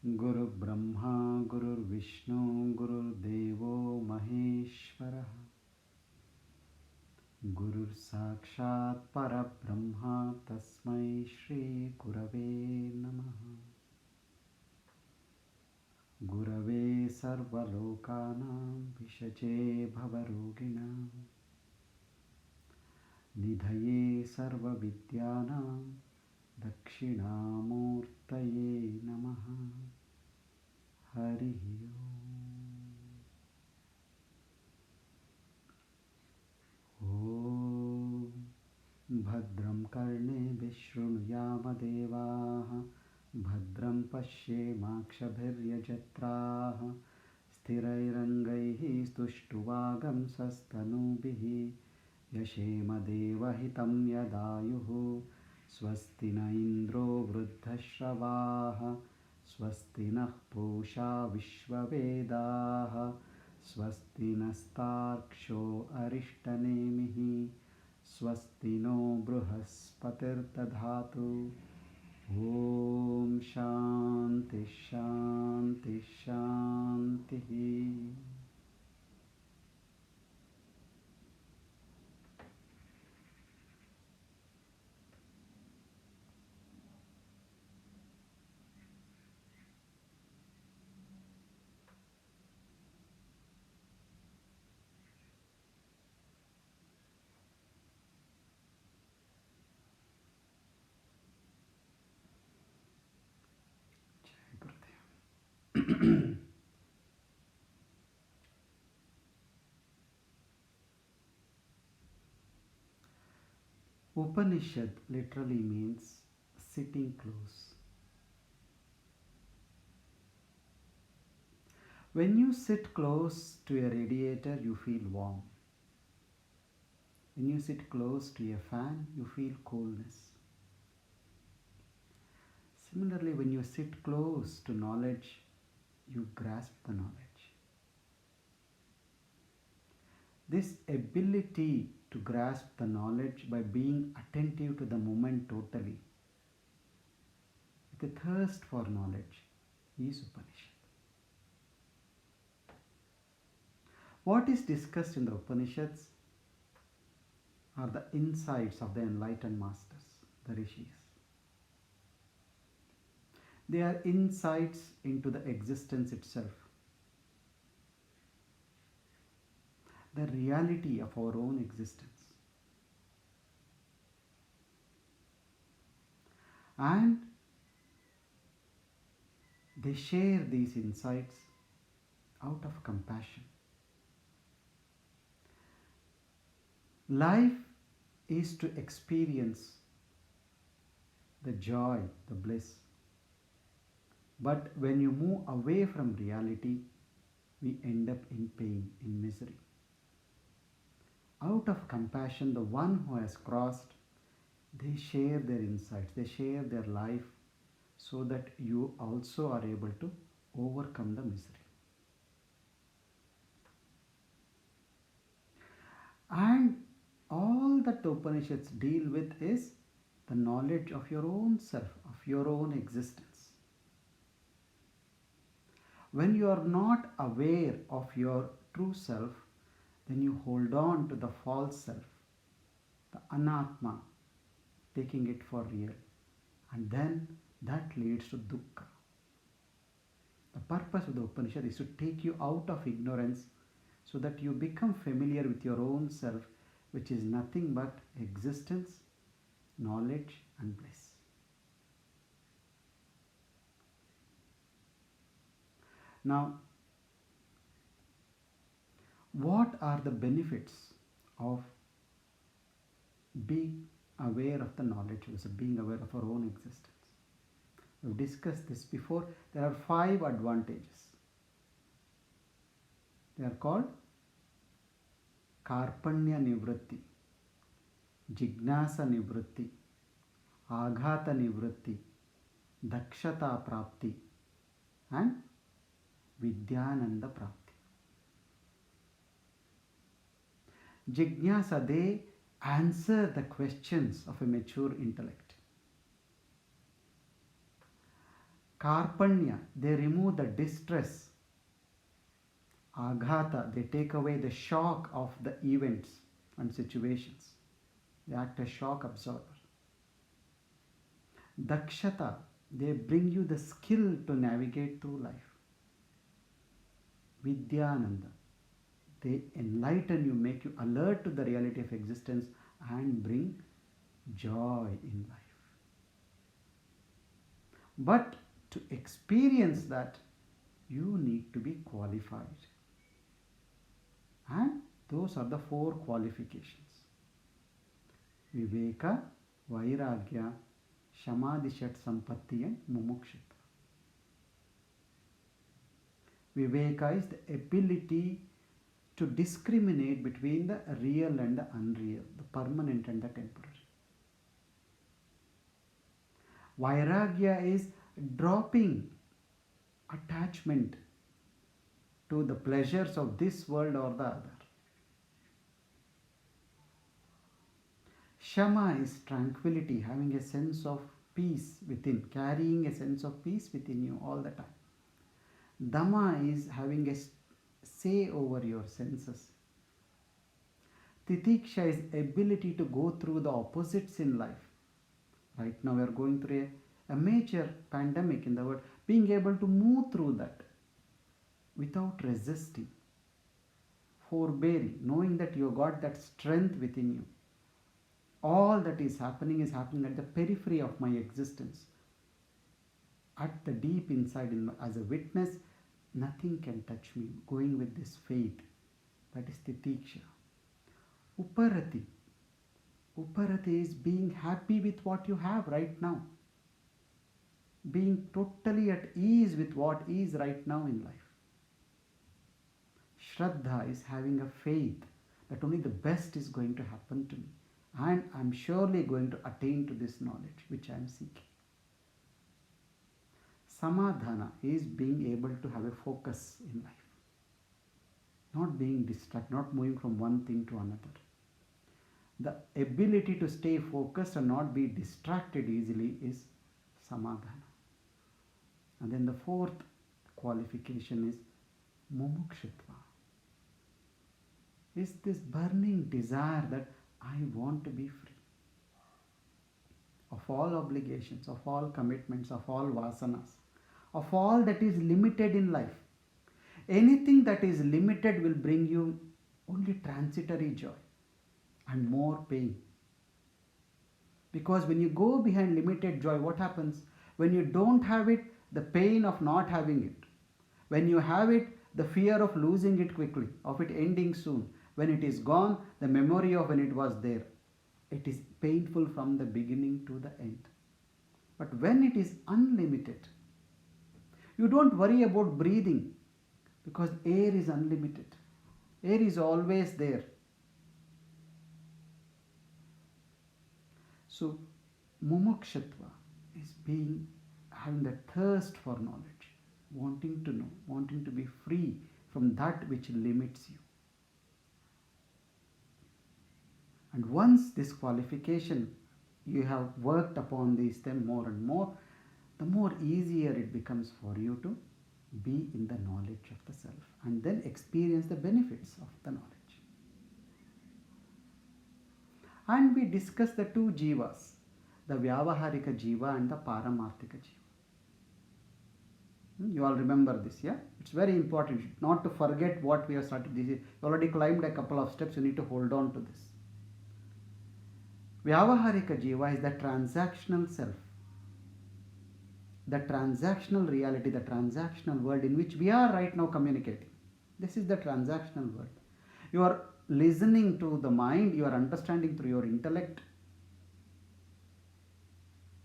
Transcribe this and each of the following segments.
गुरु ब्रह्मा गुरुर्विष्णु गुरुर्देवो महेश्वरः गुरुर्साक्षात् परब्रह्म तस्मै श्री गुरवे नमः। गुरवे सर्वलोकानां विषजे भवरोगिणां निधये सर्वविद्यानां दक्षिणामूर्तये नमः। हरि ओम। भद्रं कर्णेभिः शृणुयाम देवाः भद्रं पश्येमाक्षभिर्यजत्राः स्थिरैरङ्गैः स्तुष्टुवागंसस्तनूभिः यशेम देवहितं यदायुः। स्वस्ति न इन्द्रो वृद्धश्रवाः स्वस्ति नः पूषा विश्ववेदाः स्वस्ति नस्तार्क्ष्यो अरिष्टनेमिः स्वस्ति नो बृहस्पतिर्दधातु। ॐ शान्ति शान्ति शान्तिः। Upanishad literally means sitting close. When you sit close to a radiator, you feel warm. When you sit close to a fan, you feel coolness. Similarly, when you sit close to knowledge, you grasp the knowledge. This ability to grasp the knowledge by being attentive to the moment totally, with a thirst for knowledge, is Upanishad. What is discussed in the Upanishads are the insights of the enlightened masters, the rishis. They are insights into the existence itself, the reality of our own existence. And they share these insights out of compassion. Life is to experience the joy, the bliss. But when you move away from reality, we end up in pain, in misery. Out of compassion, the one who has crossed, they share their insights, they share their life so that you also are able to overcome the misery. And all that the Upanishads deal with is the knowledge of your own self, of your own existence. When you are not aware of your true self, then you hold on to the false self, the anatma, taking it for real. And then that leads to dukkha. The purpose of the Upanishad is to take you out of ignorance so that you become familiar with your own self, which is nothing but existence, knowledge, and bliss. Now, what are the benefits of being aware of the knowledge, being aware of our own existence? We've discussed this before. There are 5 advantages. They are called Karpanya Nivritti, Jignasa Nivritti, Aghata Nivritti, Dakshata Prapti, and Vidyananda Prapti. Jignasa, they answer the questions of a mature intellect. Karpanya, they remove the distress. Aghata, they take away the shock of the events and situations. They act as shock absorber. Dakshata, they bring you the skill to navigate through life. Vidyananda, they enlighten you, make you alert to the reality of existence and bring joy in life. But to experience that, you need to be qualified. And those are the four qualifications: Viveka, Vairagya, Shamadishat Sampatti, and Mumukshitva. Viveka is the ability to discriminate between the real and the unreal, the permanent and the temporary. Vairagya is dropping attachment to the pleasures of this world or the other. Shama is tranquility, having a sense of peace within, carrying a sense of peace within you all the time. Dhamma is having a say over your senses. Titiksha is ability to go through the opposites in life. Right now we are going through a major pandemic in the world. Being able to move through that without resisting, forbearing, knowing that you got that strength within you. All that is happening at the periphery of my existence. At the deep inside, as a witness, nothing can touch me. Going with this faith, that is titiksha. Uparati. Uparati is being happy with what you have right now. Being totally at ease with what is right now in life. Shraddha is having a faith that only the best is going to happen to me. And I'm surely going to attain to this knowledge which I'm seeking. Samadhana is being able to have a focus in life. Not being distracted, not moving from one thing to another. The ability to stay focused and not be distracted easily is samadhana. And then the fourth qualification is mumukshitva. Is this burning desire that I want to be free of all obligations, of all commitments, of all vasanas, of all that is limited in life. Anything that is limited will bring you only transitory joy and more pain. Because when you go behind limited joy, what happens? When you don't have it, the pain of not having it. When you have it, the fear of losing it quickly, of it ending soon. When it is gone, the memory of when it was there. It is painful from the beginning to the end. But when it is unlimited, you don't worry about breathing because air is unlimited. Air is always there. So, mumukshitva is having the thirst for knowledge, wanting to know, wanting to be free from that which limits you. And once this qualification, you have worked upon these them more and more, the more easier it becomes for you to be in the knowledge of the self and then experience the benefits of the knowledge. And we discussed the two jivas, the Vyavaharika jiva and the Paramarthika jiva. You all remember this, yeah? It's very important not to forget what we have started. You already climbed a couple of steps, you need to hold on to this. Vyavaharika jiva is the transactional self, the transactional reality, the transactional world in which we are right now communicating. This is the transactional world. You are listening to the mind, you are understanding through your intellect.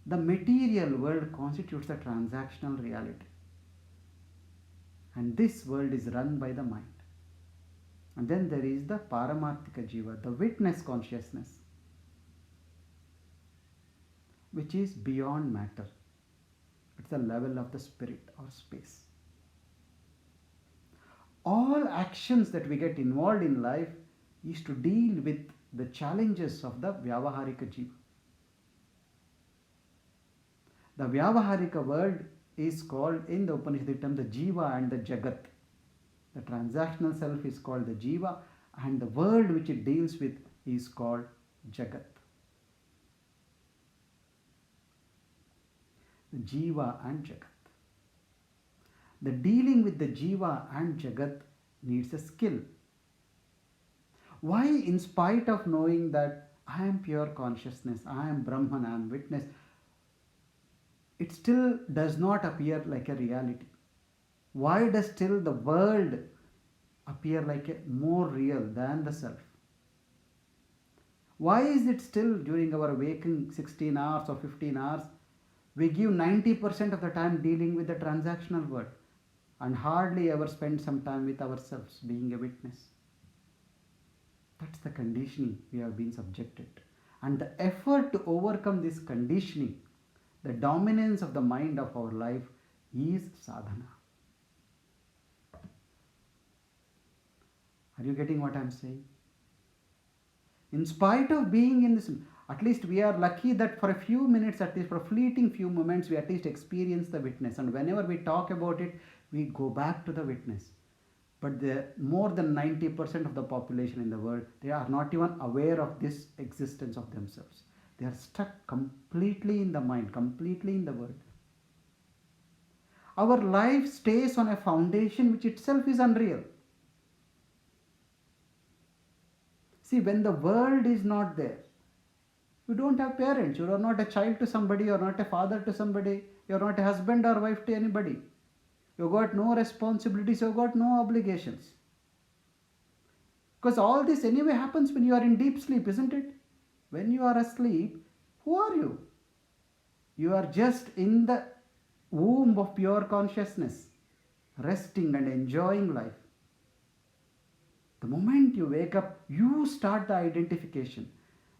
The material world constitutes the transactional reality. And this world is run by the mind. And then there is the Paramarthika jiva, the witness consciousness, which is beyond matter. It's the level of the spirit or space. All actions that we get involved in life is to deal with the challenges of the Vyavaharika jiva. The Vyavaharika world is called in the Upanishadic term the Jiva and the Jagat. The transactional self is called the Jiva, and the world which it deals with is called Jagat. The Jiva and Jagat. The dealing with the Jiva and Jagat needs a skill. Why, in spite of knowing that I am pure consciousness, I am Brahman, I am witness, it still does not appear like a reality? Why does still the world appear like a more real than the self? Why is it still during our waking 16 hours or 15 hours, we give 90% of the time dealing with the transactional world and hardly ever spend some time with ourselves, being a witness? That's the conditioning we have been subjected to. And the effort to overcome this conditioning, the dominance of the mind of our life, is sadhana. Are you getting what I am saying? In spite of being in this, at least we are lucky that for a few minutes, at least for a fleeting few moments, we at least experience the witness. And whenever we talk about it, we go back to the witness. But more than 90% of the population in the world, they are not even aware of this existence of themselves. They are stuck completely in the mind, completely in the world. Our life stays on a foundation which itself is unreal. See, when the world is not there, you don't have parents, you are not a child to somebody, you are not a father to somebody, you are not a husband or wife to anybody. You got no responsibilities, you got no obligations. Because all this anyway happens when you are in deep sleep, isn't it? When you are asleep, who are you? You are just in the womb of pure consciousness, resting and enjoying life. The moment you wake up, you start the identification.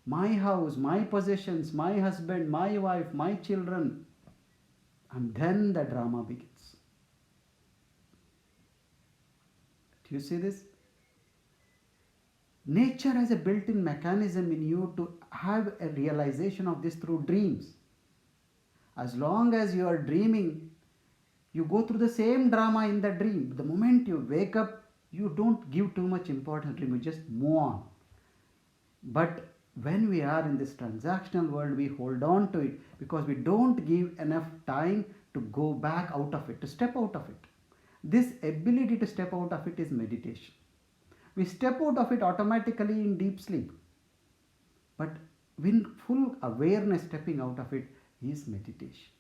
My house, my possessions, my husband, my wife, my children. And then the drama begins. Do you see this? Nature has a built-in mechanism in you to have a realization of this through dreams. As long as you are dreaming, you go through the same drama in the dream. The moment you wake up, you don't give too much importance to dream, you just move on. But when we are in this transactional world, we hold on to it because we don't give enough time to go back out of it, to step out of it. This ability to step out of it is meditation. We step out of it automatically in deep sleep. But when full awareness stepping out of it is meditation.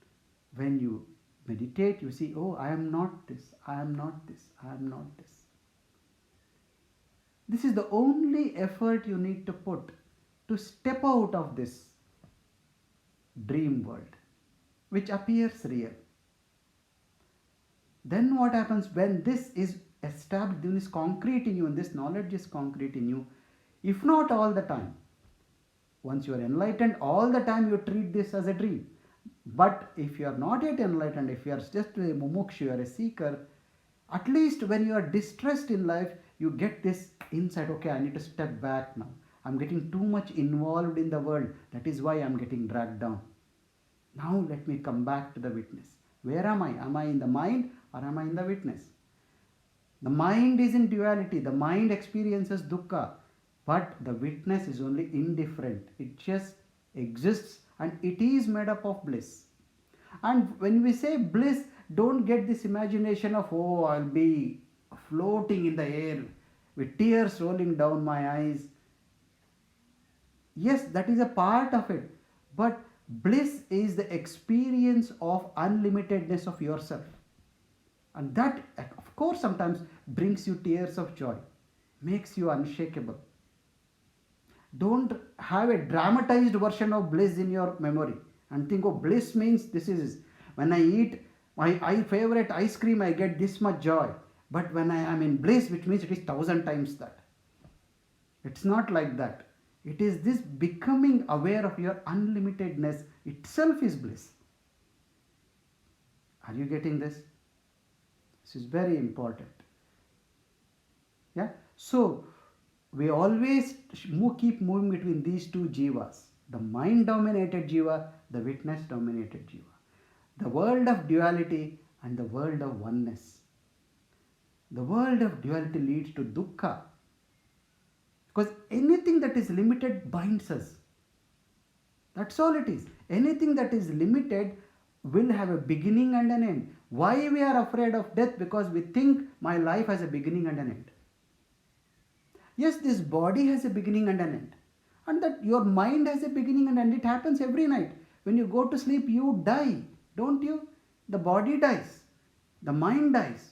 When you meditate, you see, oh, I am not this, I am not this, I am not this. This is the only effort you need to put to step out of this dream world, which appears real. Then what happens when this is established, when this concrete in you, and this knowledge is concrete in you, if not all the time, once you are enlightened, all the time you treat this as a dream. But if you are not yet enlightened, if you are just a mumukshu, you are a seeker, at least when you are distressed in life, you get this insight, okay, I need to step back now. I'm getting too much involved in the world. That is why I'm getting dragged down. Now let me come back to the witness. Where am I? Am I in the mind or am I in the witness? The mind is in duality. The mind experiences dukkha. But the witness is only indifferent. It just exists and it is made up of bliss. And when we say bliss, don't get this imagination of, oh, I'll be floating in the air with tears rolling down my eyes. Yes, that is a part of it. But bliss is the experience of unlimitedness of yourself. And that, of course, sometimes brings you tears of joy, makes you unshakable. Don't have a dramatized version of bliss in your memory and think, oh, bliss means this is, when I eat my favorite ice cream, I get this much joy. But when I am in bliss, which means it is 1,000 times that. It's not like that. It is this becoming aware of your unlimitedness itself is bliss. Are you getting this? This is very important. Yeah. So we always keep moving between these two jivas, the mind dominated jiva, the witness dominated jiva. The world of duality and the world of oneness. The world of duality leads to dukkha, because anything that is limited binds us. That's all it is. Anything that is limited will have a beginning and an end. Why we are afraid of death? Because we think my life has a beginning and an end. Yes, this body has a beginning and an end. And that your mind has a beginning and end. It happens every night. When you go to sleep, you die, don't you? The body dies. The mind dies.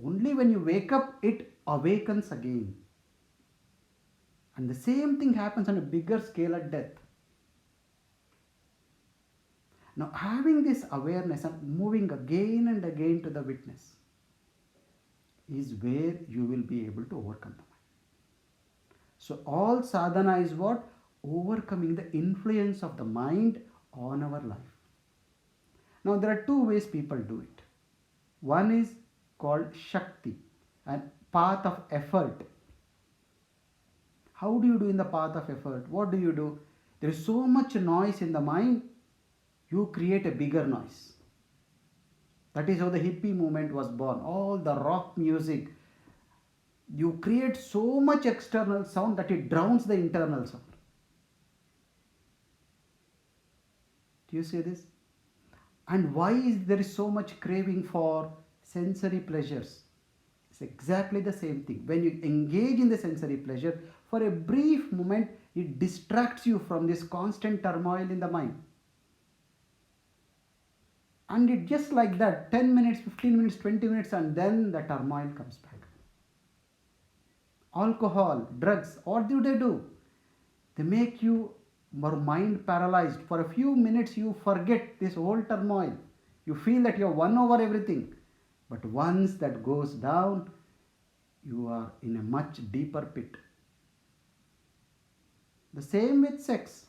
Only when you wake up, it awakens again. And the same thing happens on a bigger scale at death. Now, having this awareness and moving again and again to the witness is where you will be able to overcome the mind. So, all sadhana is what? Overcoming the influence of the mind on our life. Now, there are two ways people do it. One is called Shakti, a path of effort. How do you do in the path of effort? What do you do? There is so much noise in the mind, you create a bigger noise. That is how the hippie movement was born. All the rock music, you create so much external sound that it drowns the internal sound. Do you see this? And why is there so much craving for sensory pleasures? It's exactly the same thing. When you engage in the sensory pleasure, for a brief moment, it distracts you from this constant turmoil in the mind. And it just like that, 10 minutes, 15 minutes, 20 minutes, and then the turmoil comes back. Alcohol, drugs, what do they do? They make your mind paralyzed. For a few minutes, you forget this whole turmoil. You feel that you have won over everything. But once that goes down, you are in a much deeper pit. The same with sex.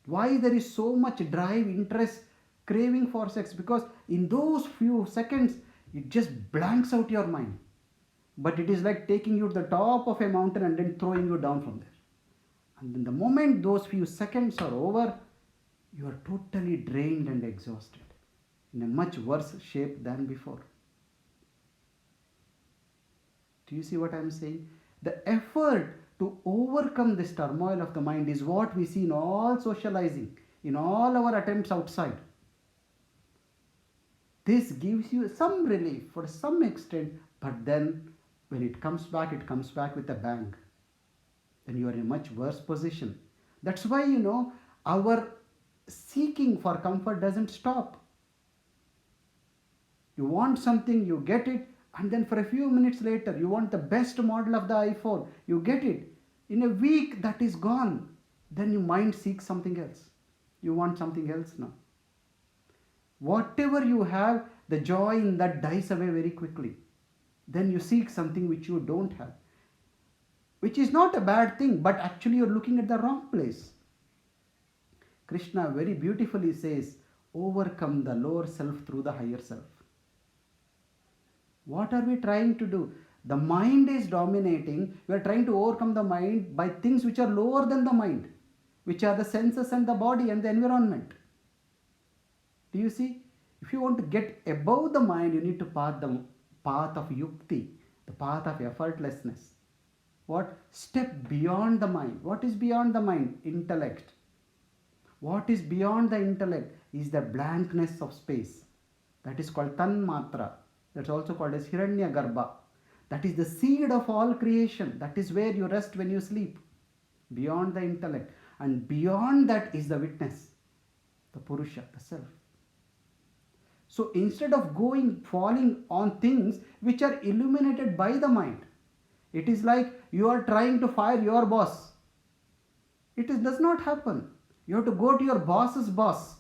Why there is so much drive, interest, craving for sex? Because in those few seconds, it just blanks out your mind. But it is like taking you to the top of a mountain and then throwing you down from there. And then the moment those few seconds are over, you are totally drained and exhausted in a much worse shape than before. Do you see what I am saying? The effort to overcome this turmoil of the mind is what we see in all socializing, in all our attempts outside. This gives you some relief for some extent, but then when it comes back with a bang. Then you are in a much worse position. That's why, our seeking for comfort doesn't stop. You want something, you get it, and then for a few minutes later, you want the best model of the iPhone, you get it. In a week, that is gone. Then your mind seeks something else. You want something else now. Whatever you have, the joy in that dies away very quickly. Then you seek something which you don't have. Which is not a bad thing, but actually you're looking at the wrong place. Krishna very beautifully says, overcome the lower self through the higher self. What are we trying to do? The mind is dominating. We are trying to overcome the mind by things which are lower than the mind, which are the senses and the body and the environment. Do you see? If you want to get above the mind, you need to path the path of yukti, the path of effortlessness. What? Step beyond the mind. What is beyond the mind? Intellect. What is beyond the intellect is the blankness of space. That is called Tanmatra. That's also called as Hiranyagarbha. That is the seed of all creation. That is where you rest when you sleep. Beyond the intellect. And beyond that is the witness, the Purusha, the self. So instead of falling on things which are illuminated by the mind, it is like you are trying to fire your boss. Does not happen. You have to go to your boss's boss.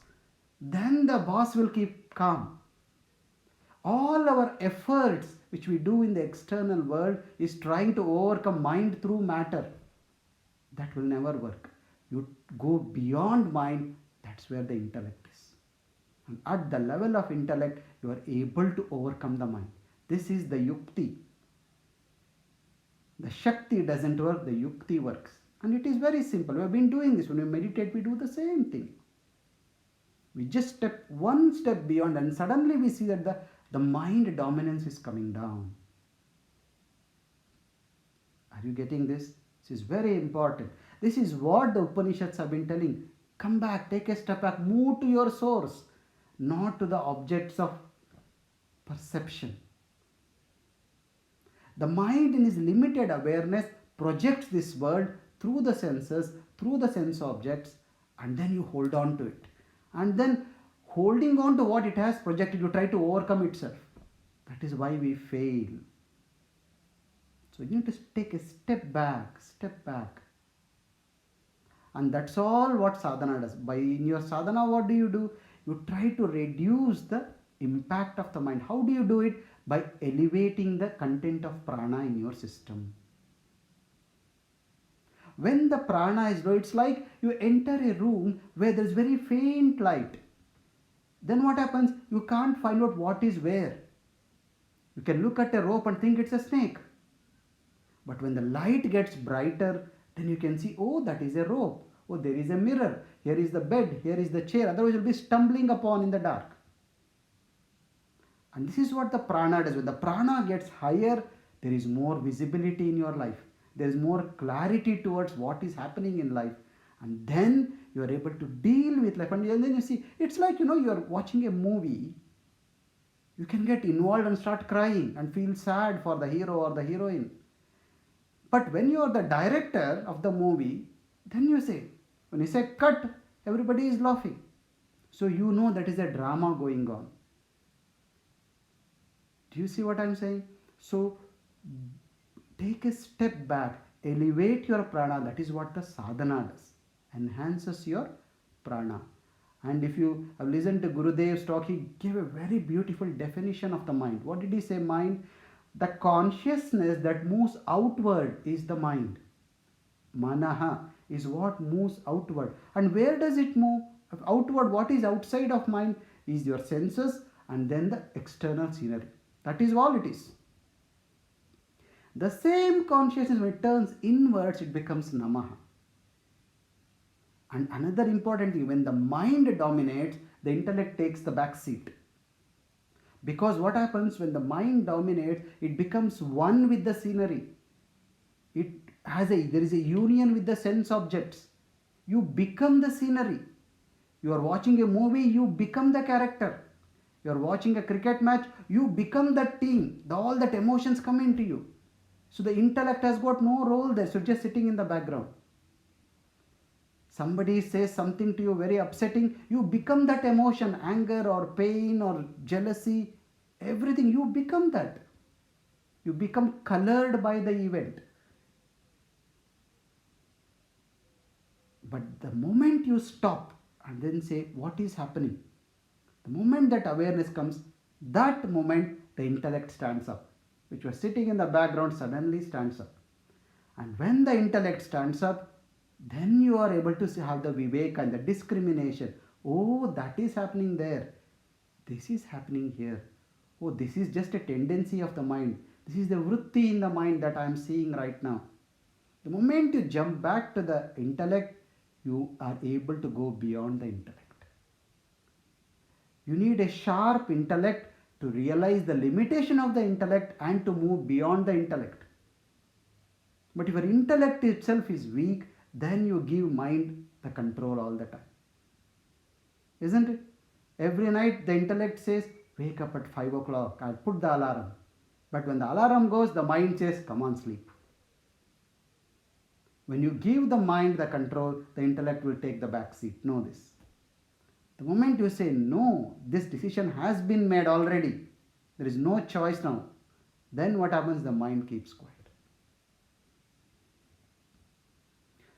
Then the boss will keep calm. All our efforts which we do in the external world is trying to overcome mind through matter. That will never work. You go beyond mind, that's where the intellect is. And at the level of intellect, you are able to overcome the mind. This is the yukti. The Shakti doesn't work, the Yukti works. And it is very simple. We have been doing this. When we meditate, we do the same thing. We just step one step beyond, and suddenly we see that the mind dominance is coming down. Are you getting this? This is very important. This is what the Upanishads have been telling. Come back, take a step back, move to your source, not to the objects of perception. The mind in its limited awareness projects this world through the senses, through the sense objects, and then you hold on to it. And then holding on to what it has projected, you try to overcome itself. That is why we fail. So you need to take a step back, step back. And that's all what sadhana does. By in your sadhana, what do? You try to reduce the impact of the mind. How do you do it? By elevating the content of prana in your system. When the prana is low, it's like you enter a room where there's very faint light. Then what happens? You can't find out what is where. You can look at a rope and think it's a snake. But when the light gets brighter, then you can see, oh, that is a rope. Oh, there is a mirror. Here is the bed. Here is the chair. Otherwise, you'll be stumbling upon in the dark. And this is what the prana does. When the prana gets higher, there is more visibility in your life. There is more clarity towards what is happening in life. And then you are able to deal with life. And then you see, it's like, you are watching a movie. You can get involved and start crying and feel sad for the hero or the heroine. But when you are the director of the movie, then when you say cut, everybody is laughing. So you know that is a drama going on. Do you see what I am saying? So take a step back, elevate your prana. That is what the sadhana does. Enhances your prana. And if you have listened to Gurudev's talk, he gave a very beautiful definition of the mind. What did he say? Mind, the consciousness that moves outward is the mind. Manaha is what moves outward. And where does it move? Outward, what is outside of mind is your senses and then the external scenery. That is all it is. The same consciousness, when it turns inwards, it becomes namaha. And another important thing, when the mind dominates, the intellect takes the back seat. Because what happens when the mind dominates, it becomes one with the scenery. There is a union with the sense objects. You become the scenery. You are watching a movie, you become the character. You are watching a cricket match, you become the team. All that emotions come into you. So the intellect has got no role there. So just sitting in the background. Somebody says something to you very upsetting, you become that emotion, anger or pain or jealousy, everything, you become that. You become colored by the event. But the moment you stop and then say, what is happening? The moment that awareness comes, that moment the intellect stands up. Which was sitting in the background suddenly stands up. And when the intellect stands up, then you are able to have the viveka and the discrimination. Oh, that is happening there. This is happening here. Oh, this is just a tendency of the mind. This is the vritti in the mind that I am seeing right now. The moment you jump back to the intellect, you are able to go beyond the intellect. You need a sharp intellect to realize the limitation of the intellect and to move beyond the intellect. But if your intellect itself is weak, then you give mind the control all the time. Isn't it? Every night the intellect says, wake up at 5 o'clock, I'll put the alarm. But when the alarm goes, the mind says, come on, sleep. When you give the mind the control, the intellect will take the back seat. Know this. The moment you say, no, this decision has been made already, there is no choice now, then what happens? The mind keeps quiet.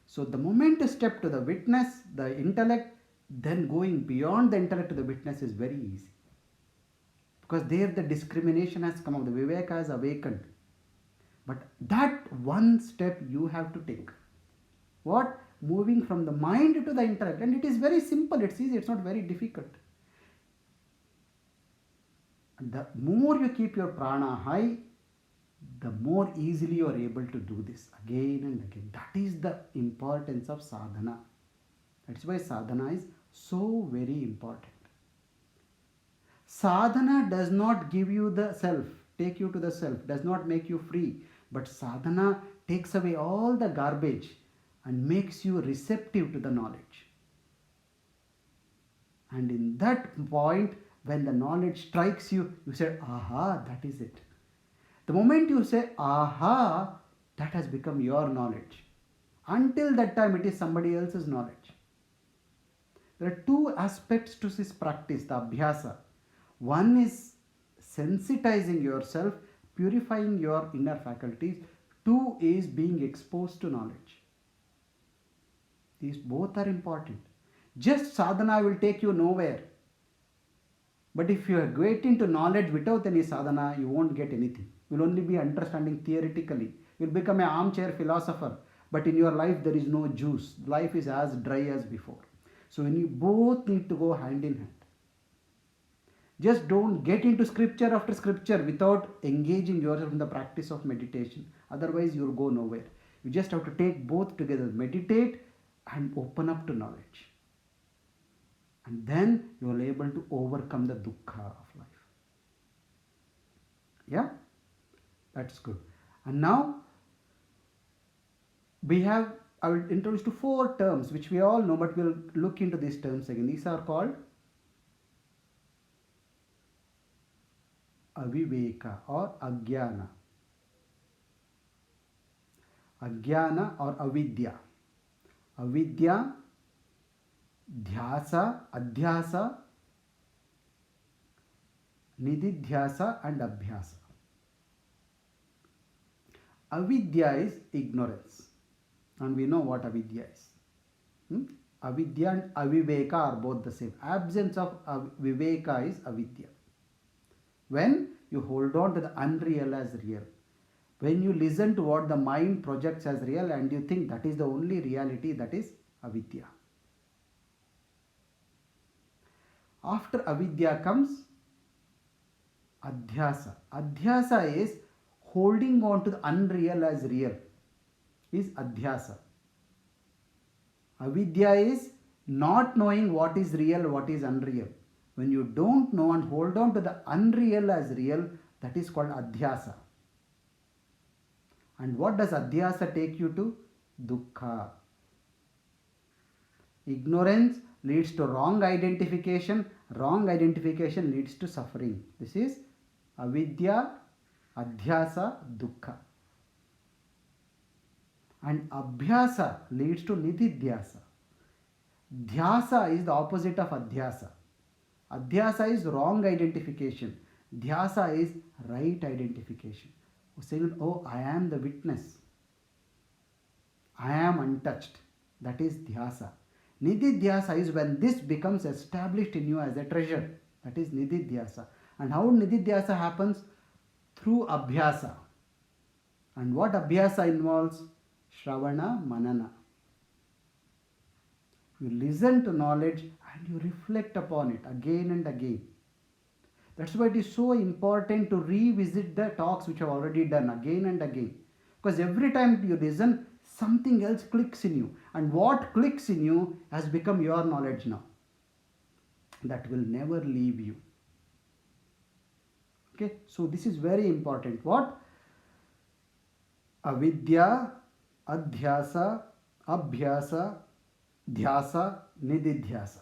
So the moment you step to the witness, the intellect, then going beyond the intellect to the witness is very easy. Because there the discrimination has come up, the viveka has awakened. But that one step you have to take. What? Moving from the mind to the intellect. And it is very simple, it's easy, it's not very difficult. And the more you keep your prana high, the more easily you are able to do this again and again. That is the importance of sadhana. That's why sadhana is So very important. Sadhana does not give you the self, take you to the self, does not make you free. But sadhana takes away all the garbage and makes you receptive to the knowledge. And in that point, when the knowledge strikes you, you say, aha, that is it. The moment you say, aha, that has become your knowledge. Until that time, it is somebody else's knowledge. There are two aspects to this practice, the abhyasa. One is sensitizing yourself, purifying your inner faculties. Two is being exposed to knowledge. These both are important. Just sadhana will take you nowhere. But if you are getting to knowledge without any sadhana, you won't get anything. You will only be understanding theoretically. You will become an armchair philosopher. But in your life, there is no juice. Life is as dry as before. So when you both need to go hand in hand. Just don't get into scripture after scripture without engaging yourself in the practice of meditation. Otherwise, you will go nowhere. You just have to take both together. Meditate and open up to knowledge. And then you will be able to overcome the dukkha of life. Yeah? That's good. And now, I will introduce to 4 terms which we all know, but we'll look into these terms again. These are called aviveka or agyana. Agyana or avidya. Avidya, dhyasa, adhyasa, nididhyasa and abhyasa. Avidya is ignorance. And we know what avidya is. Avidya and aviveka are both the same. Absence of viveka is avidya. When you hold on to the unreal as real. When you listen to what the mind projects as real and you think that is the only reality, that is avidya. After avidya comes adhyasa. Adhyasa is holding on to the unreal as real, is adhyasa. Avidya is not knowing what is real, what is unreal. When you don't know and hold on to the unreal as real, that is called adhyasa. And what does adhyasa take you to? Dukkha. Ignorance leads to wrong identification. Wrong identification leads to suffering. This is avidya, adhyasa, dukkha. And abhyasa leads to nididhyasa. Dhyasa is the opposite of adhyasa. Adhyasa is wrong identification. Dhyasa is right identification. Saying, oh, I am the witness. I am untouched. That is dhyasa. Nididhyasa is when this becomes established in you as a treasure. That is nididhyasa. And how nididhyasa happens? Through abhyasa. And what abhyasa involves? Shravana, manana. You listen to knowledge and you reflect upon it again and again. That's why it is so important to revisit the talks which I have already done again and again. Because every time you listen, something else clicks in you. And what clicks in you has become your knowledge now. That will never leave you. Okay, so this is very important. What? Avidya, adhyasa, abhyasa, dhyasa, nididhyasa.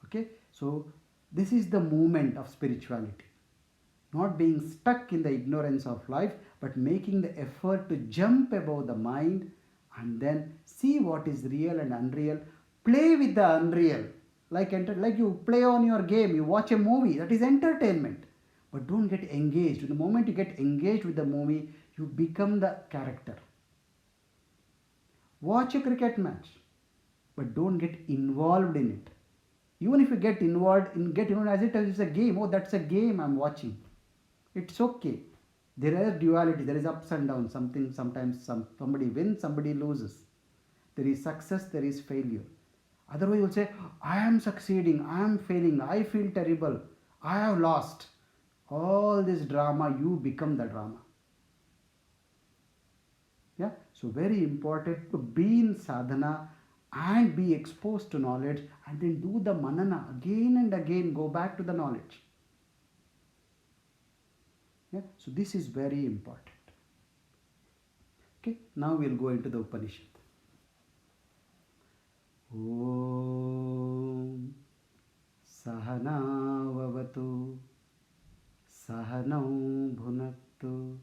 Okay, so this is the movement of spirituality. Not being stuck in the ignorance of life, but making the effort to jump above the mind and then see what is real and unreal. Play with the unreal. Like you play on your game, you watch a movie, that is entertainment. But don't get engaged. The moment you get engaged with the movie, you become the character. Watch a cricket match, but don't get involved in it. Even if you get involved as it is a game. Oh, that's a game I'm watching. It's okay. There is duality. There is ups and downs. Sometimes somebody wins, somebody loses. There is success, there is failure. Otherwise, you will say, I am succeeding, I am failing, I feel terrible, I have lost. All this drama, you become the drama. Yeah. So very important to be in sadhana and be exposed to knowledge, and then do the manana again and again, go back to the knowledge. Yeah? So this is very important. Okay, now we'll go into the Upanishad. Om Sahanavavatu Sahanau Bhunaktu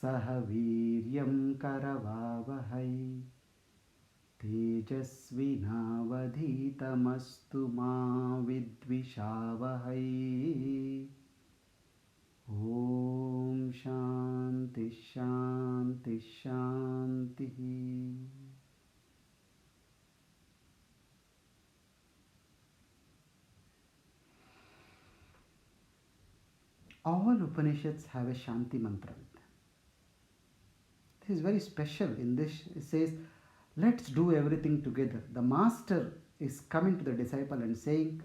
Sahaviryam Karavavahai Tejasvinavadhitamastu ma vidvishavahai. Om Shanti Shanti Shanti. All Upanishads have a Shanti mantra with them. This is very special. In this, it says, let's do everything together. The master is coming to the disciple and saying,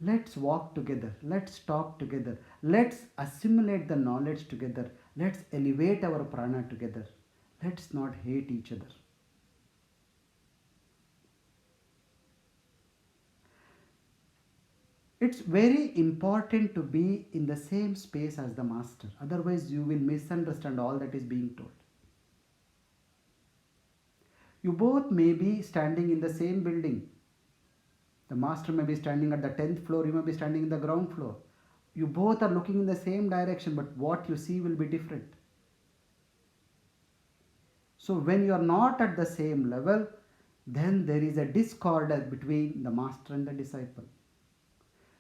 let's walk together, let's talk together, let's assimilate the knowledge together, let's elevate our prana together, let's not hate each other. It's very important to be in the same space as the master, otherwise, you will misunderstand all that is being told. You both may be standing in the same building. The master may be standing at the 10th floor, you may be standing in the ground floor. You both are looking in the same direction, but what you see will be different. So when you are not at the same level, then there is a discord between the master and the disciple.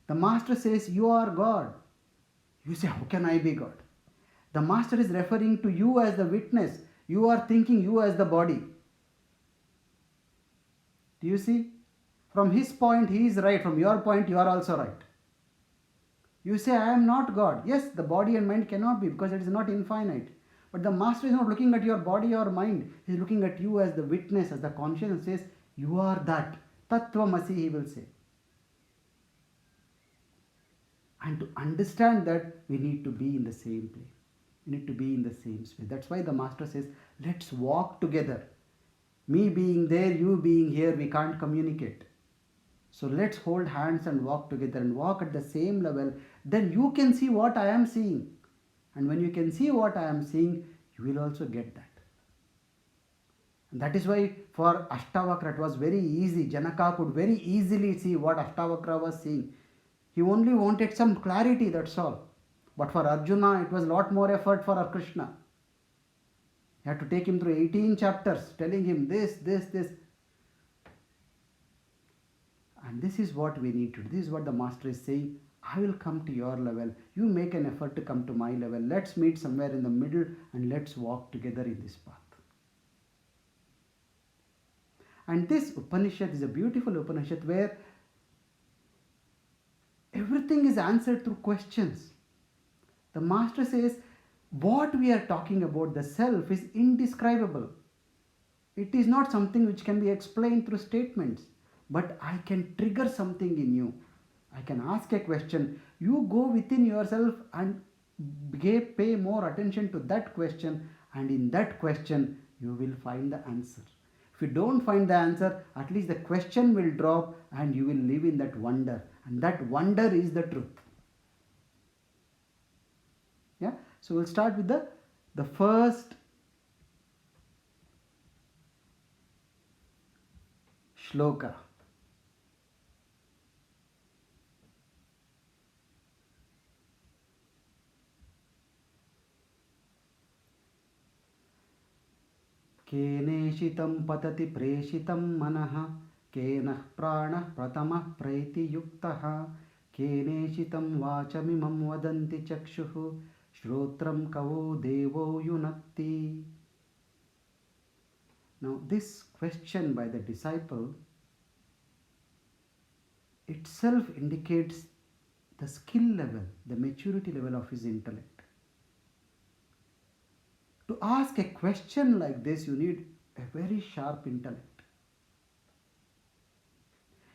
The master says, you are God. You say, how can I be God? The master is referring to you as the witness. You are thinking you as the body. Do you see? From his point, he is right. From your point, you are also right. You say, I am not God. Yes, the body and mind cannot be because it is not infinite. But the master is not looking at your body or mind. He is looking at you as the witness, as the conscience, and says, you are that. Tattvamasi, he will say. And to understand that, we need to be in the same place. We need to be in the same space. That's why the master says, let's walk together. Me being there, you being here, we can't communicate. So let's hold hands and walk together and walk at the same level. Then you can see what I am seeing. And when you can see what I am seeing, you will also get that. And that is why for Ashtavakra it was very easy. Janaka could very easily see what Ashtavakra was seeing. He only wanted some clarity, that's all. But for Arjuna, it was a lot more effort for Krishna. You had to take him through 18 chapters, telling him this. And this is what we need to do. This is what the master is saying. I will come to your level. You make an effort to come to my level. Let's meet somewhere in the middle and let's walk together in this path. And this Upanishad is a beautiful Upanishad where everything is answered through questions. The master says, what we are talking about, the self, is indescribable. It is not something which can be explained through statements, but I can trigger something in you. I can ask a question. You go within yourself and pay more attention to that question, and in that question, you will find the answer. If you don't find the answer, at least the question will drop and you will live in that wonder. And that wonder is the truth. Yeah? So we'll start with the first shloka. केनेशितं पतति प्रेषितं मनः केनः प्राणः प्रथमः प्रैतियुक्तः केनेशितं वाचमिमं वदन्ति चक्षुः श्रोत्रं कवो देवो युनक्ति. Now this question by the disciple itself indicates the skill level, the maturity level of his intellect. To ask a question like this, you need a very sharp intellect.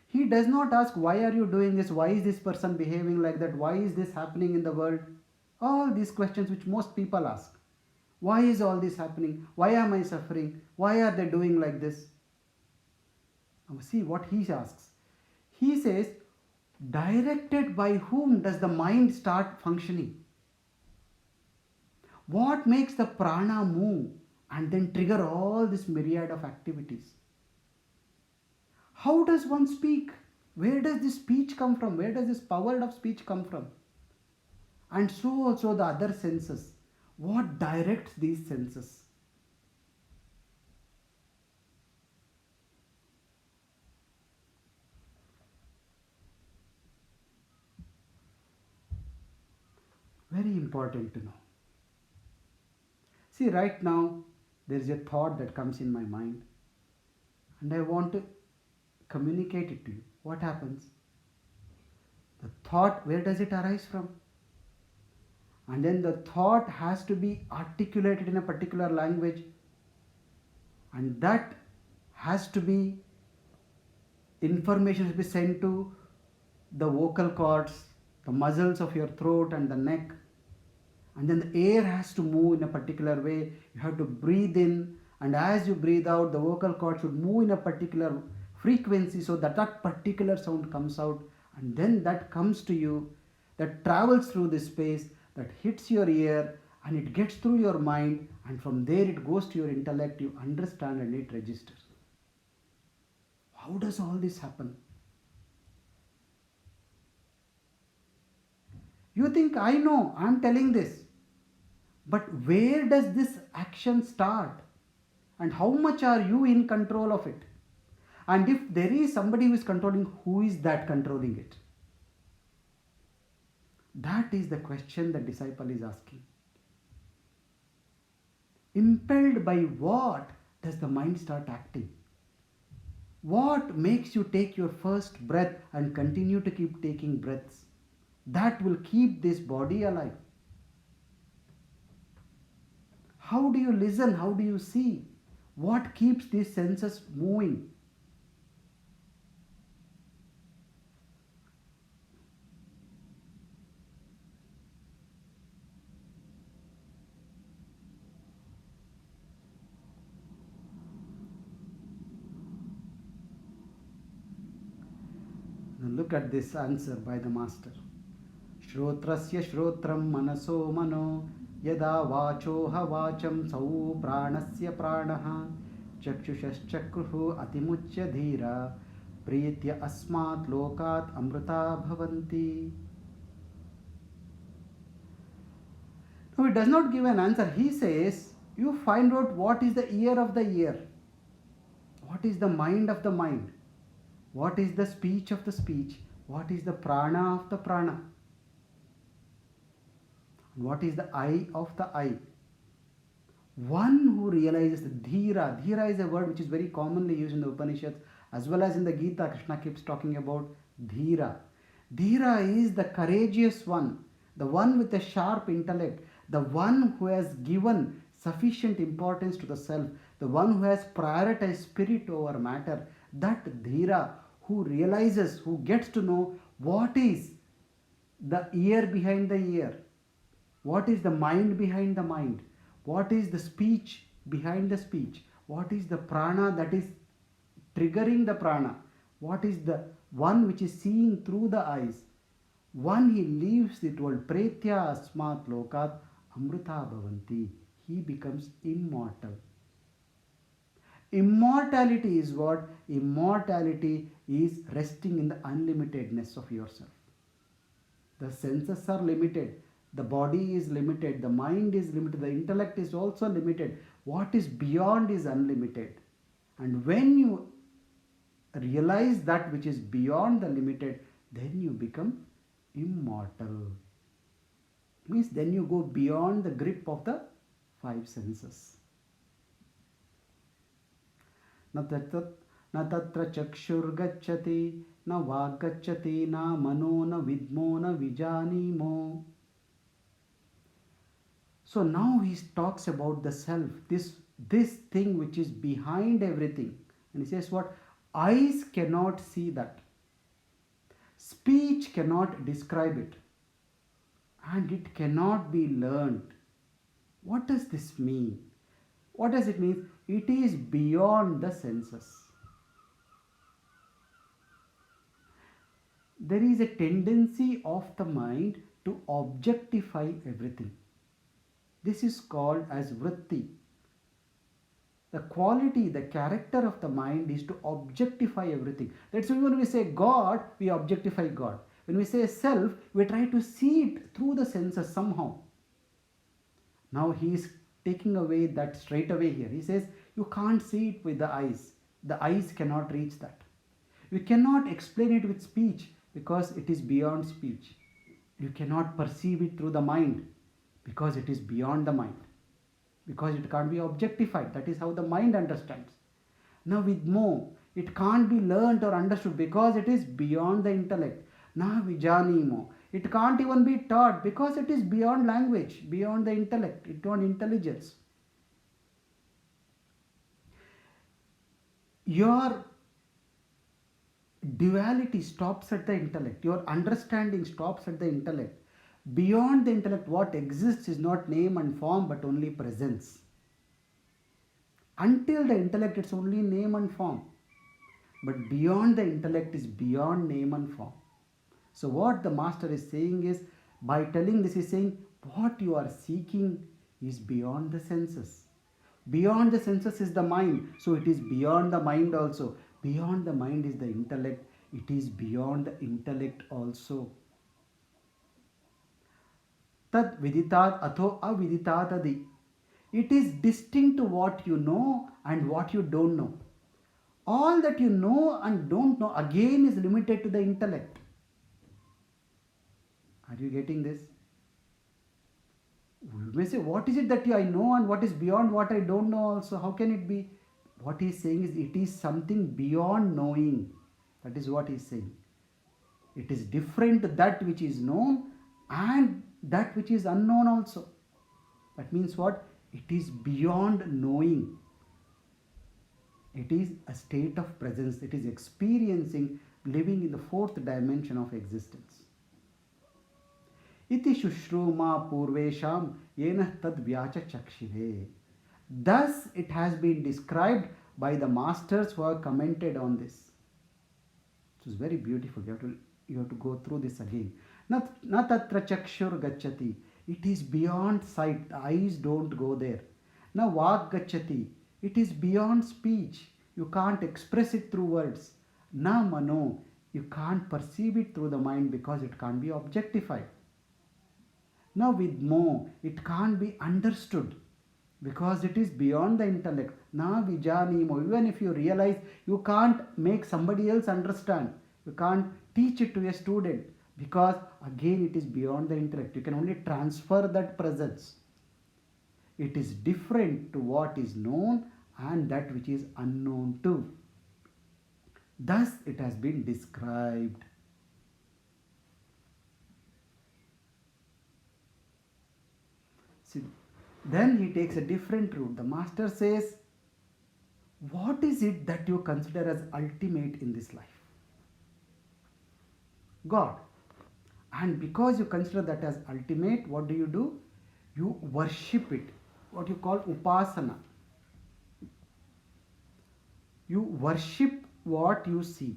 He does not ask, why are you doing this? Why is this person behaving like that? Why is this happening in the world? All these questions which most people ask. Why is all this happening? Why am I suffering? Why are they doing like this? Now see what he asks. He says, directed by whom does the mind start functioning? What makes the prana move and then trigger all this myriad of activities? How does one speak? Where does this speech come from? Where does this power of speech come from? And so also the other senses. What directs these senses? Very important to know. See, right now there is a thought that comes in my mind and I want to communicate it to you. What happens? The thought, where does it arise from? And then the thought has to be articulated in a particular language, and that has to be information to be sent to the vocal cords, the muscles of your throat and the neck, and then the air has to move in a particular way. You have to breathe in, and as you breathe out, the vocal cords should move in a particular frequency so that that particular sound comes out, and then that comes to you, that travels through this space, that hits your ear, and it gets through your mind, and from there it goes to your intellect. You understand and it registers. How does all this happen? You think I know, I'm telling this. But where does this action start? And how much are you in control of it? And if there is somebody who is controlling, who is that controlling it? That is the question the disciple is asking. Impelled by what does the mind start acting? What makes you take your first breath and continue to keep taking breaths? That will keep this body alive. How do you listen? How do you see? What keeps these senses moving? Now look at this answer by the master. Shrotrasya shrotram manaso mano yada vachoha vacham sau pranasya pranaha chakshushashchakruhu atimuchya dhira priyatya asmat lokat amrita bhavanti. Now he does not give an answer. He says, you find out what is the ear of the ear, what is the mind of the mind, what is the speech of the speech, what is the prana of the prana, what is the eye of the eye. One who realizes the dhira. Dhira is a word which is very commonly used in the Upanishads as well as in the Gita. Krishna keeps talking about dhira. Dhira is the courageous one, the one with a sharp intellect, the one who has given sufficient importance to the self, the one who has prioritized spirit over matter. That dhira who realizes, who gets to know what is the ear behind the ear, what is the mind behind the mind, what is the speech behind the speech, what is the prana that is triggering the prana, what is the one which is seeing through the eyes. One he leaves the world, pretya asmat lokat amrita bhavanti. He becomes immortal. Immortality is what? Immortality is resting in the unlimitedness of yourself. The senses are limited, the body is limited, the mind is limited, the intellect is also limited. What is beyond is unlimited. And when you realize that which is beyond the limited, then you become immortal. Means then you go beyond the grip of the five senses. न तत्र चक्षुर्गच्छति न वाग्गच्छति न मनो न विद्मो न विजानीमो. So now he talks about the self, this thing which is behind everything. And he says what? Eyes cannot see that. Speech cannot describe it. And it cannot be learned. What does this mean? What does it mean? It is beyond the senses. there is a tendency of the mind to objectify everything. This is called as vritti. The quality, the character of the mind is to objectify everything. That's why when we say God, we objectify God. When we say self, we try to see it through the senses somehow. Now he is taking away that straight away here. He says you can't see it with the eyes. The eyes cannot reach that. You cannot explain it with speech because it is beyond speech. You cannot perceive it through the mind because it is beyond the mind. Because it can't be objectified. That is how the mind understands. Now with more, it can't be learnt or understood because it is beyond the intellect. Na vijanimo. It can't even be taught because it is beyond language, beyond the intellect, beyond intelligence. Your duality stops at the intellect. Your understanding stops at the intellect. Beyond the intellect, what exists is not name and form but only presence. Until the intellect, it's only name and form. But beyond the intellect is beyond name and form. So what the master is saying is, by telling this, is saying what you are seeking is beyond the senses. Beyond the senses is the mind. So it is beyond the mind also. Beyond the mind is the intellect. It is beyond the intellect also. Tad viditat atho aviditat adi. It is distinct to what you know and what you don't know. All that you know and don't know again is limited to the intellect. Are you getting this? You may say, what is it that I know and what is beyond what I don't know also? How can it be? What he is saying is it is something beyond knowing. That is what he is saying. It is different to that which is known and that which is unknown also. That means what? It is beyond knowing. It is a state of presence. It is experiencing, living in the fourth dimension of existence. Iti shushruma purvesham yenah tad vyacha chakshive. Thus it has been described by the masters who have commented on this. It is very beautiful. You have to go through this again. Na tatra chakshur gacchati. It is beyond sight. The eyes don't go there. Na vak gacchati. It is beyond speech. You can't express it through words. Na mano. You can't perceive it through the mind because it can't be objectified. Now with mo, it can't be understood because it is beyond the intellect. Na vijanimo. Even if you realize, you can't make somebody else understand. You can't teach it to a student because again it is beyond the intellect. You can only transfer that presence. It is different to what is known and that which is unknown too. Thus it has been described. See, then he takes a different route. The master says, what is it that you consider as ultimate in this life? God. And because you consider that as ultimate, what do? You worship it. What you call upasana. You worship what you see.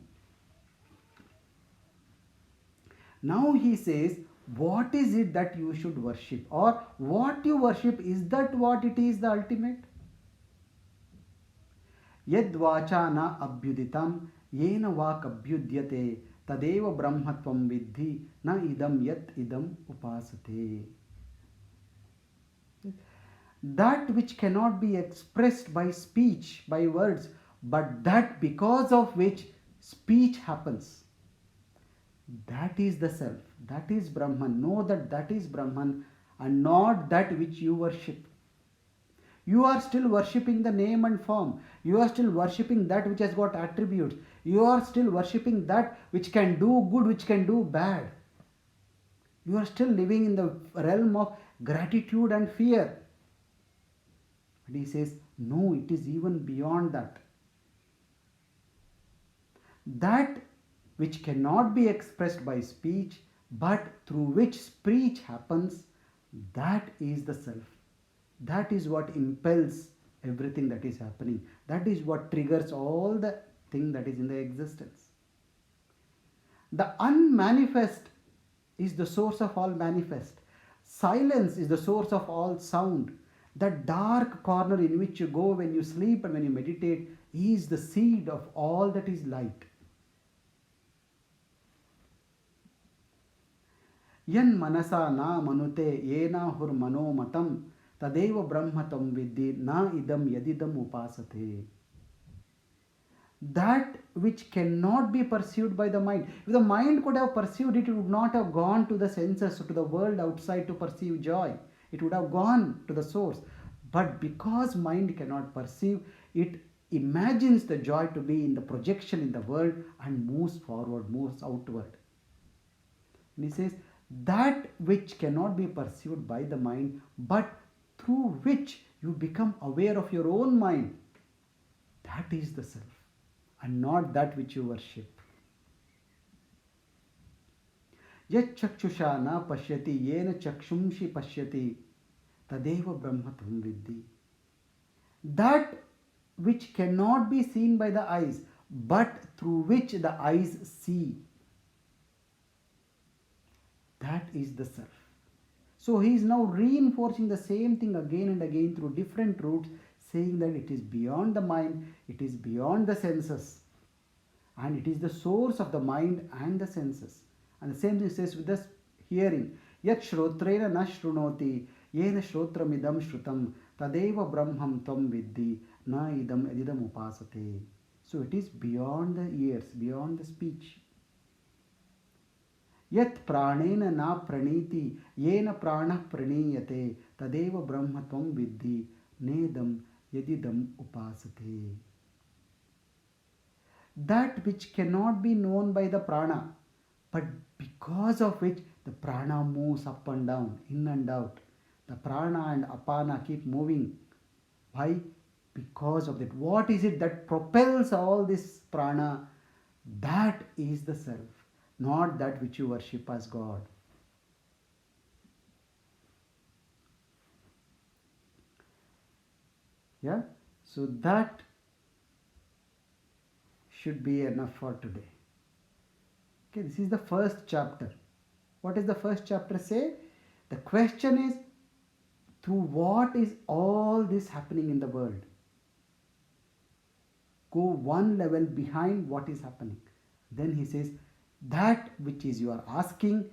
Now he says, what is it that you should worship? Or what you worship, is that what it is, the ultimate? Yad vacha na abhyuditam yena vak abhyudyate tadeva brahmatvam vidhi na idam yat idam upasate. That which cannot be expressed by speech, by words, but that because of which speech happens. That is the self. That is Brahman. Know that that is Brahman and not that which you worship. You are still worshipping the name and form. You are still worshipping that which has got attributes. You are still worshipping that which can do good, which can do bad. You are still living in the realm of gratitude and fear. And he says, no, it is even beyond that. That which cannot be expressed by speech, but through which speech happens, that is the self. That is what impels everything that is happening. That is what triggers all the thing that is in the existence. The unmanifest is the source of all manifest. Silence is the source of all sound. The dark corner in which you go when you sleep and when you meditate is the seed of all that is light. Yan manasa na manute yena hur manomatam tadeva brahmatam vidhi na idam yadidam upasate. That which cannot be perceived by the mind. If the mind could have perceived it, it would not have gone to the senses, to the world outside to perceive joy. It would have gone to the source. But because mind cannot perceive, it imagines the joy to be in the projection in the world and moves forward, moves outward. And he says, that which cannot be perceived by the mind, but through which you become aware of your own mind, that is the self, and not that which you worship. Yat chakshusha na pashyati yena chakshumshi pashyati tadeva brahmatam vidhi. That which cannot be seen by the eyes, but through which the eyes see, that is the self. So he is now reinforcing the same thing again and again through different routes, saying that it is beyond the mind, it is beyond the senses, and it is the source of the mind and the senses. And the same thing says with the hearing. Yat shrotrena na shrunoti yena shrotramidam shrutam tadeva brahmam tvam vidhi na idam edidam upasate. So it is beyond the ears, beyond the speech. Yat pranena na praniti yena pranah praniyate tadeva brahmatvam vidhi nedam yadidam upasate. That which cannot be known by the prana, but because of which the prana moves up and down, in and out. The prana and apana keep moving. Why? Because of that. What is it that propels all this prana? That is the self, not that which you worship as God. Yeah? So that should be enough for today. Okay, this is the first chapter. What does the first chapter say? The question is, through what is all this happening in the world? Go one level behind what is happening. Then he says, that which is you are asking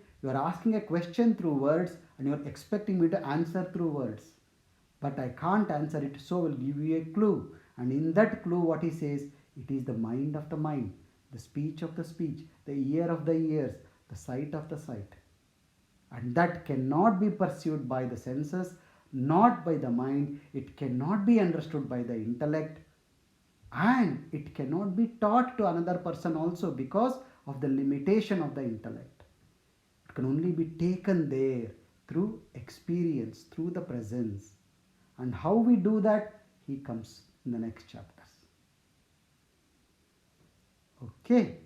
a question through words and you are expecting me to answer through words. But I can't answer it, so I will give you a clue. And in that clue, what he says, it is the mind of the mind, the speech of the speech, the ear of the ears, the sight of the sight. And that cannot be pursued by the senses, not by the mind. It cannot be understood by the intellect. And it cannot be taught to another person also because of the limitation of the intellect. It can only be taken there through experience, through the presence. And how we do that, he comes in the next chapters. Okay.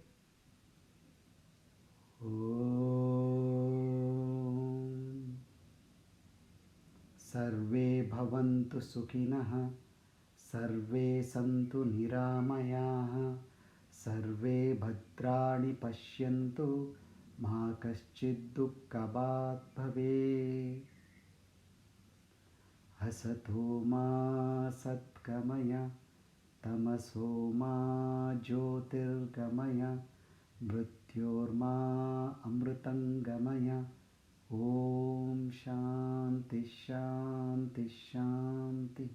Om. Sarve bhavantu sukhinah, sarve santu niramayaः, sarve bhadrani pashyantu ma kaschid dukkhabhat bhavet. Asato ma satkamaya tamaso ma jyotirgamaya mrityorma amritangamaya. Om Shanti Shanti Shanti.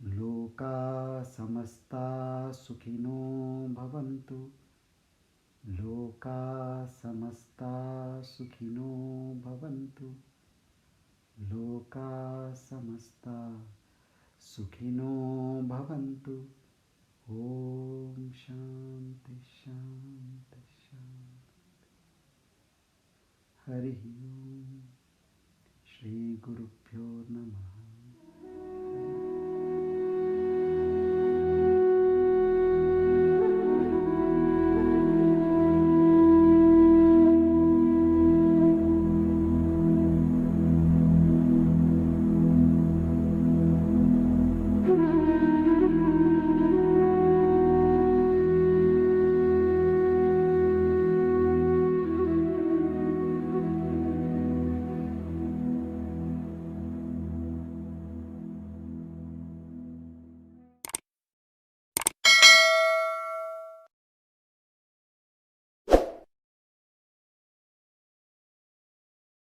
Loka samasta sukhino bhavantu. Loka samasta sukhino bhavantu. Loka samasta sukhino bhavantu. Om Shanti Shanti Shanti. Hari Om. Shri Gurubhyo Namaha.